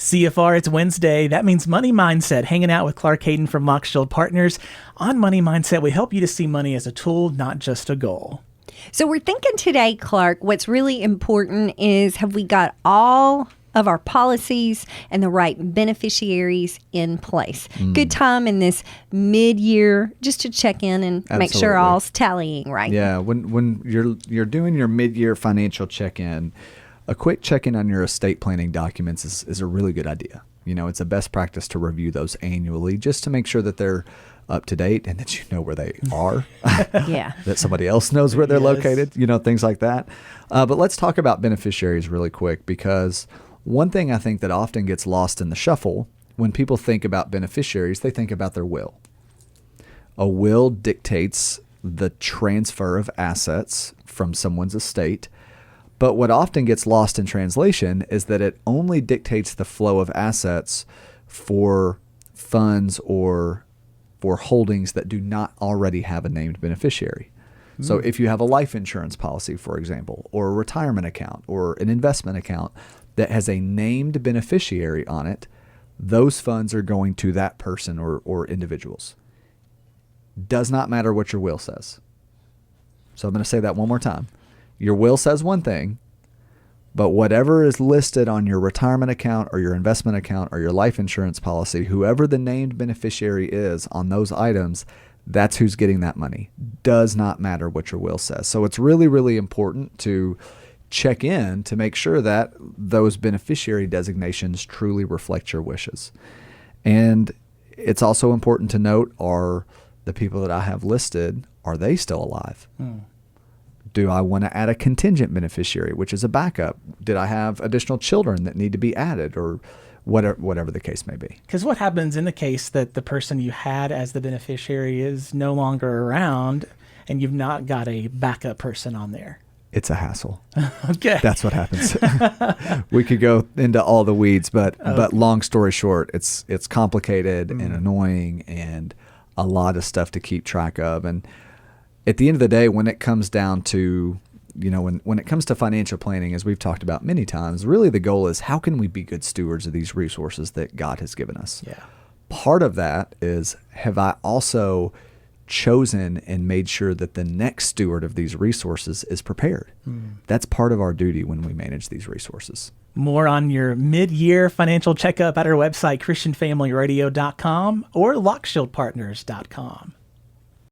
CFR, it's Wednesday. That means Money Mindset, hanging out with Clark Hayden from Lock Shield Partners. On Money Mindset, we help you to see money as a tool, not just a goal. So we're thinking today, Clark, what's really important is, have we got all of our policies and the right beneficiaries in place? Good time in this mid-year just to check in and make sure all's tallying right. Yeah, when you're doing your mid-year financial check-in, a quick check-in on your estate planning documents is a really good idea. You know, it's a best practice to review those annually just to make sure that they're up to date and that you know where they are. Yeah. That somebody else knows where they're located, you know, things like that. But let's talk about beneficiaries really quick, because one thing I think that often gets lost in the shuffle when people think about beneficiaries, they think about their will. A will dictates the transfer of assets from someone's estate. But what often gets lost in translation is that it only dictates the flow of assets for funds or for holdings that do not already have a named beneficiary. So if you have a life insurance policy, for example, or a retirement account or an investment account that has a named beneficiary on it, those funds are going to that person or individuals. Does not matter what your will says. So I'm going to say that one more time. Your will says one thing, but whatever is listed on your retirement account or your investment account or your life insurance policy, whoever the named beneficiary is on those items, that's who's getting that money. Does not matter what your will says. So it's really, really important to check in to make sure that those beneficiary designations truly reflect your wishes. And it's also important to note, are the people that I have listed, are they still alive? Do I want to add a contingent beneficiary, which is a backup? Did I have additional children that need to be added, or whatever the case may be? Because what happens in the case that the person you had as the beneficiary is no longer around and you've not got a backup person on there? It's a hassle. Okay. That's what happens. We could go into all the weeds, but long story short, it's complicated and annoying and a lot of stuff to keep track of. And at the end of the day, when it comes down to, you know, when it comes to financial planning, as we've talked about many times, really the goal is, how can we be good stewards of these resources that God has given us? Yeah. Part of that is, have I also chosen and made sure that the next steward of these resources is prepared? That's part of our duty when we manage these resources. More on your mid-year financial checkup at our website, christianfamilyradio.com or lockshieldpartners.com.